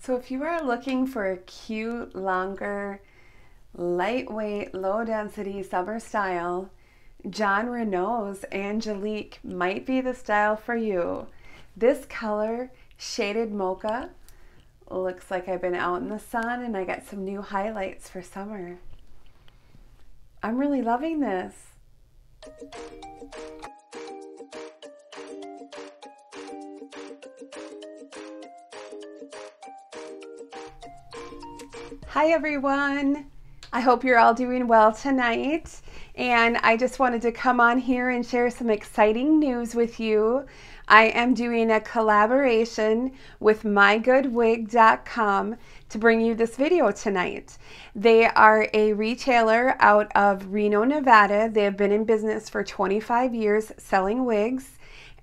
So if you are looking for a cute, longer, lightweight, low-density summer style, Jon Renau's Angelique might be the style for you. This color, shaded mocha, looks like I've been out in the sun and I got some new highlights for summer. I'm really loving this. Hi everyone, I hope you're all doing well tonight, and I just wanted to come on here and share some exciting news with you. I am doing a collaboration with mygoodwig.com to bring you this video tonight. They are a retailer out of Reno, Nevada. They have been in business for 25 years selling wigs,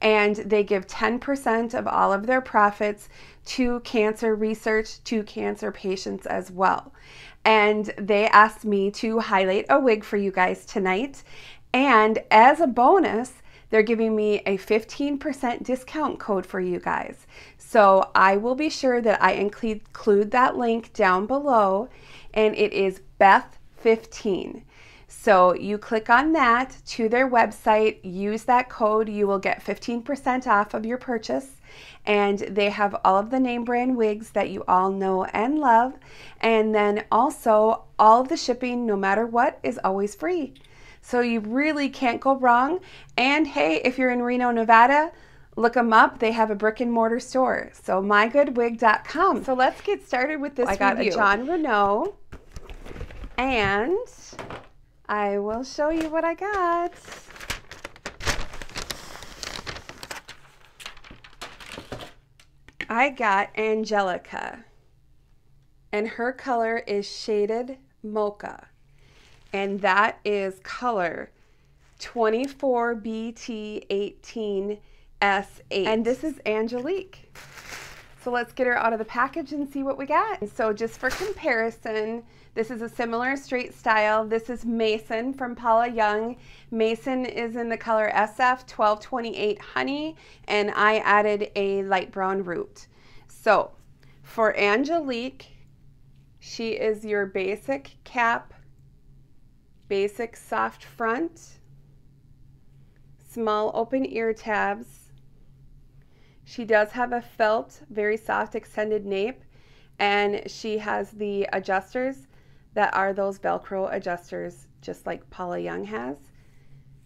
and they give 10% of all of their profits to cancer research, to cancer patients as well. And they asked me to highlight a wig for you guys tonight. And as a bonus, they're giving me a 15% discount code for you guys. So I will be sure that I include that link down below, and it is BETH'15. So you click on that to their website, use that code, you will get 15% off of your purchase. And they have all of the name brand wigs that you all know and love. And then also all of the shipping, no matter what, is always free. So you really can't go wrong. And hey, if you're in Reno, Nevada, look them up. They have a brick and mortar store. So mygoodwig.com. So let's get started with this review. I got a Jon Renau, and I will show you what I got. I got Angelique, and her color is shaded mocha, and that is color 24BT18S8, and this is Angelique. So let's get her out of the package and see what we got. So just for comparison, this is a similar straight style. This is Mason from Paula Young. Mason is in the color SF1228 Honey, and I added a light brown root. So for Angelique, she is your basic cap, basic soft front, small open ear tabs. She does have a felt, very soft extended nape, and she has the adjusters that are those Velcro adjusters, just like Paula Young has.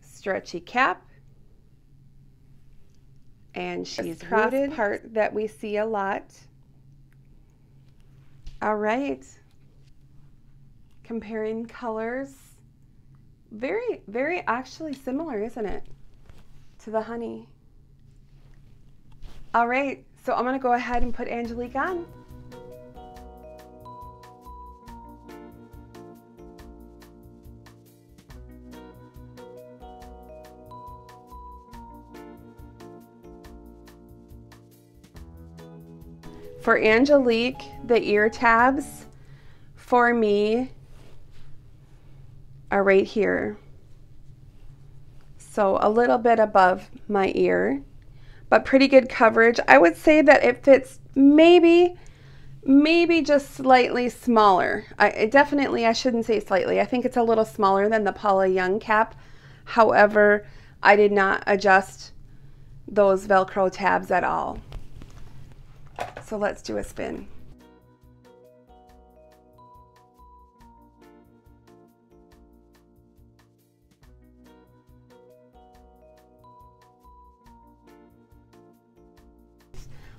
Stretchy cap, and she's rooted, part that we see a lot. All right, comparing colors, very actually similar, isn't it, to the honey? All right, so I'm gonna go ahead and put Angelique on. For Angelique, the ear tabs for me are right here. So a little bit above my ear, but pretty good coverage. I would say that it fits maybe just slightly smaller. I shouldn't say slightly. I think it's a little smaller than the Paula Young cap. However, I did not adjust those Velcro tabs at all. So let's do a spin.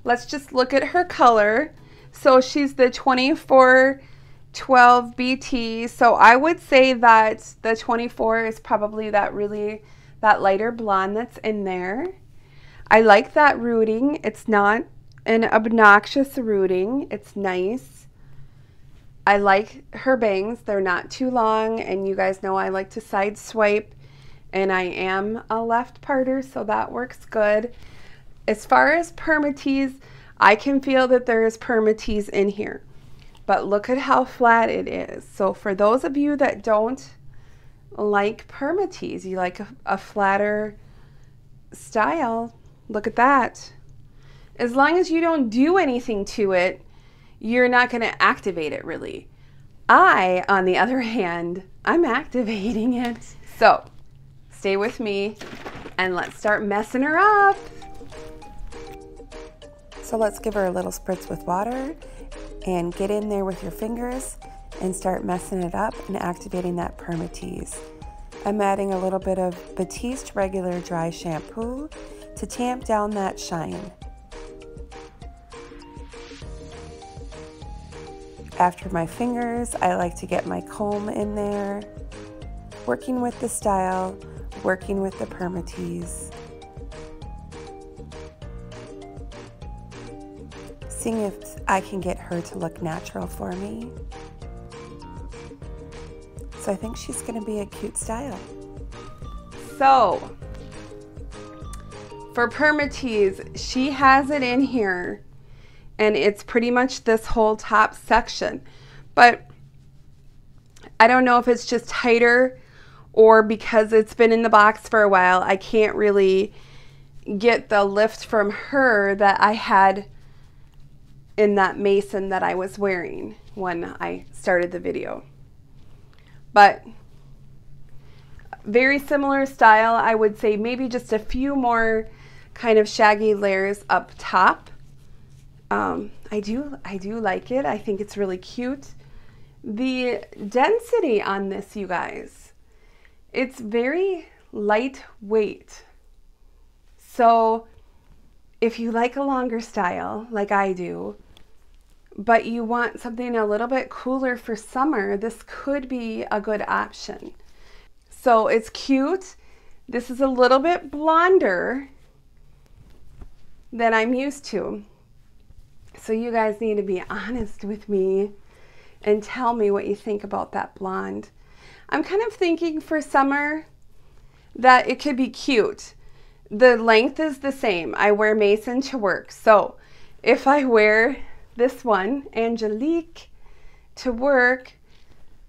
Let's just look at her color. So she's the 2412BT. So I would say that the 24 is probably that lighter blonde that's in there. I like that rooting. It's not an obnoxious rooting. It's nice. I like her bangs. They're not too long, and you guys know I like to side swipe, and I am a left parter, so that works good. As far as permatease, I can feel that there is permatease in here, but look at how flat it is. So for those of you that don't like permatease, you like a flatter style, look at that. As long as you don't do anything to it, you're not going to activate it really. I, on the other hand, I'm activating it. So stay with me and let's start messing her up. So let's give her a little spritz with water and get in there with your fingers and start messing it up and activating that permatease. I'm adding a little bit of BETH'S regular dry shampoo to tamp down that shine. After my fingers, I like to get my comb in there, working with the style, working with the permatease. Seeing if I can get her to look natural for me. So I think she's going to be a cute style. So for permatease, she has it in here and it's pretty much this whole top section, but I don't know if it's just tighter or because it's been in the box for a while, I can't really get the lift from her that I had in that mason that I was wearing when I started the video. But very similar style, I would say maybe just a few more kind of shaggy layers up top. I do like it. I think it's really cute. The density on this, you guys, it's very lightweight. So if you like a longer style like I do, but you want something a little bit cooler for summer, this could be a good option. So it's cute. This is a little bit blonder than I'm used to. So you guys need to be honest with me and tell me what you think about that blonde. I'm kind of thinking for summer that it could be cute. The length is the same. I wear mason to work. So if I wear this one, Angelique, to work,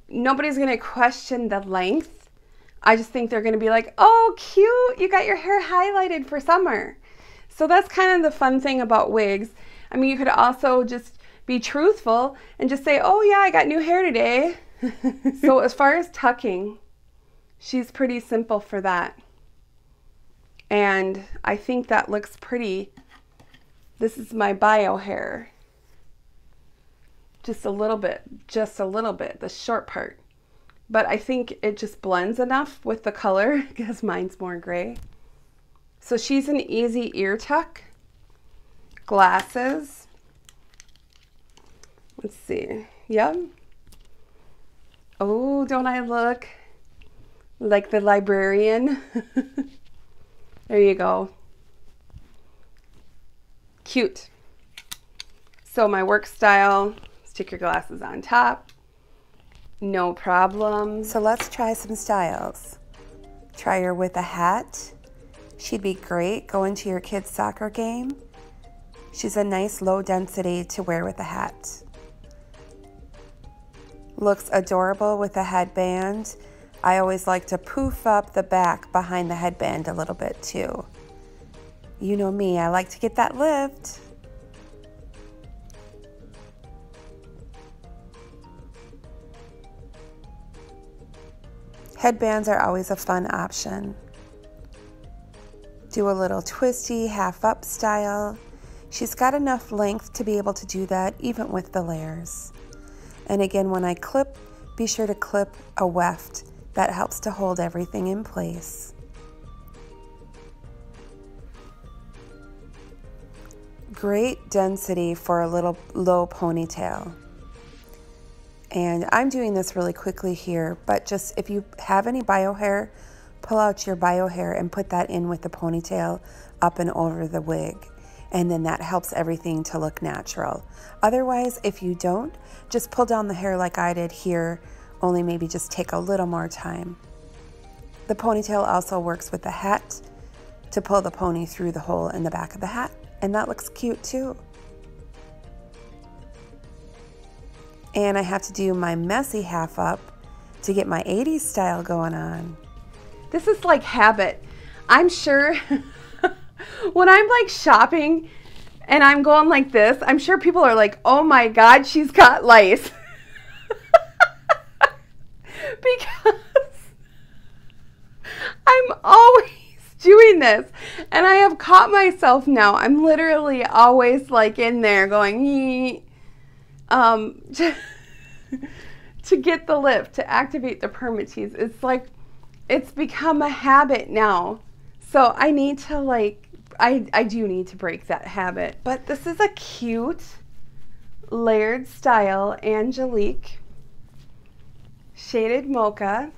nobody's going to question the length. I just think they're going to be like, oh, cute, you got your hair highlighted for summer. So that's kind of the fun thing about wigs. I mean, you could also just be truthful and just say, oh yeah, I got new hair today. So as far as tucking, she's pretty simple for that. And I think that looks pretty. This is my bio hair. Just a little bit, the short part. But I think it just blends enough with the color because mine's more gray. So she's an easy ear tuck. Glasses. Let's see. Yep. Oh, don't I look like the librarian? There you go. Cute. So my work style, stick your glasses on top. No problem. So let's try some styles. Try her with a hat. She'd be great going to your kid's soccer game. She's a nice low density to wear with a hat. Looks adorable with a headband. I always like to poof up the back behind the headband a little bit too. You know me, I like to get that lift. Headbands are always a fun option. Do a little twisty, half up style. She's got enough length to be able to do that even with the layers. And again, when I clip, be sure to clip a weft. That helps to hold everything in place. Great density for a little low ponytail. And I'm doing this really quickly here, but just if you have any bio hair, pull out your bio hair and put that in with the ponytail up and over the wig. And then that helps everything to look natural. Otherwise, if you don't, just pull down the hair like I did here, only maybe just take a little more time. The ponytail also works with the hat to pull the pony through the hole in the back of the hat, and that looks cute too. And I have to do my messy half up to get my 80s style going on. This is like habit. I'm sure when I'm like shopping and I'm going like this, I'm sure people are like, oh my God, she's got lice. Because I'm always doing this, and I have caught myself now. I'm literally always like in there going, to get the lift, to activate the permatease. It's like, it's become a habit now. So I need to like, I do need to break that habit. But this is a cute layered style Angelique shaded mocha.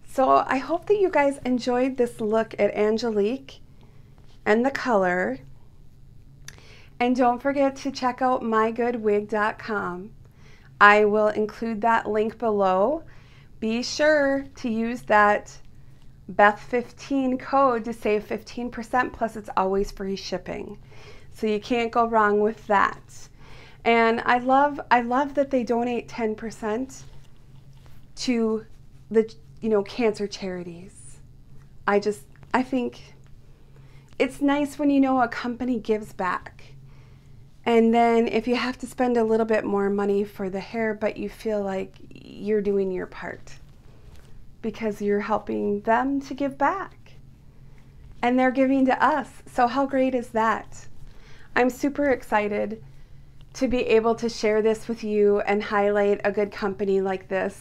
So I hope that you guys enjoyed this look at Angelique and the color. And don't forget to check out mygoodwig.com. I will include that link below. Be sure to use that BETH15 code to save 15%, plus it's always free shipping. So you can't go wrong with that. And I love that they donate 10% to the cancer charities. I think it's nice when a company gives back. And then if you have to spend a little bit more money for the hair, but you feel like you're doing your part because you're helping them to give back. And they're giving to us. So how great is that? I'm super excited to be able to share this with you and highlight a good company like this.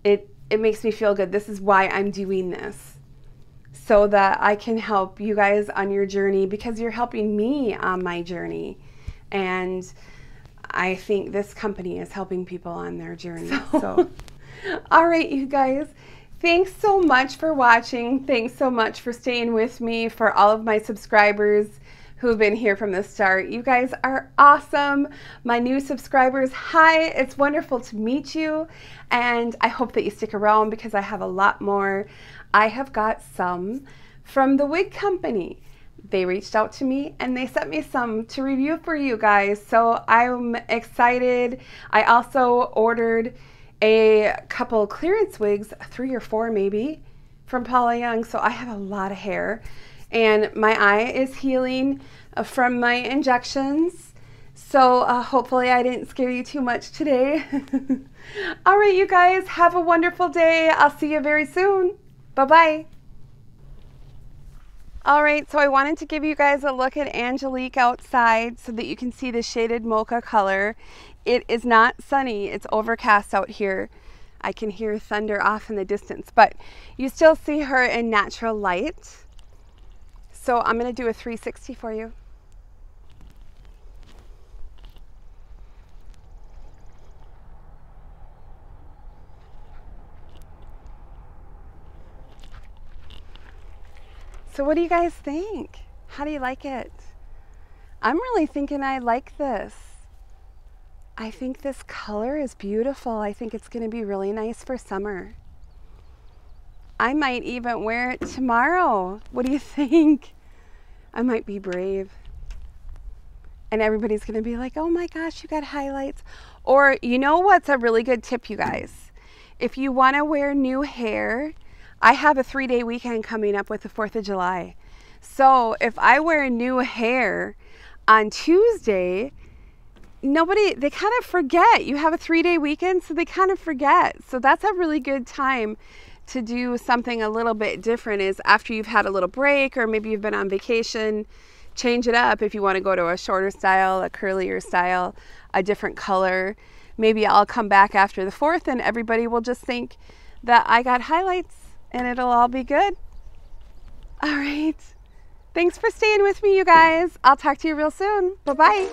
It makes me feel good. This is why I'm doing this, so that I can help you guys on your journey, because you're helping me on my journey. And I think this company is helping people on their journey. So all right, you guys, thanks so much for watching. Thanks so much for staying with me. For all of my subscribers who've been here from the start, you guys are awesome. My new subscribers, hi, it's wonderful to meet you, and I hope that you stick around because I have a lot more. I have got some from the wig company. They reached out to me and they sent me some to review for you guys, so I'm excited. I also ordered a couple clearance wigs, 3 or 4 maybe, from Paula Young, so I have a lot of hair. And my eye is healing from my injections. So hopefully I didn't scare you too much today. All right, you guys, have a wonderful day. I'll see you very soon. Bye-bye. All right, so I wanted to give you guys a look at Angelique outside so that you can see the shaded mocha color. It is not sunny. It's overcast out here. I can hear thunder off in the distance, but you still see her in natural light. So I'm going to do a 360 for you. So what do you guys think? How do you like it? I'm really thinking I like this. I think this color is beautiful. I think it's going to be really nice for summer. I might even wear it tomorrow. What do you think? I might be brave. And everybody's going to be like, oh my gosh, you got highlights. Or you know what's a really good tip, you guys? If you want to wear new hair, I have a 3-day weekend coming up with the 4th of July. So if I wear new hair on Tuesday, they kind of forget. You have a 3-day weekend, so they kind of forget. So that's a really good time to do something a little bit different, is after you've had a little break, or maybe you've been on vacation, change it up. If you want to go to a shorter style, a curlier style, a different color, maybe I'll come back after the 4th and everybody will just think that I got highlights and it'll all be good. All right. Thanks for staying with me, you guys. I'll talk to you real soon. Bye-bye.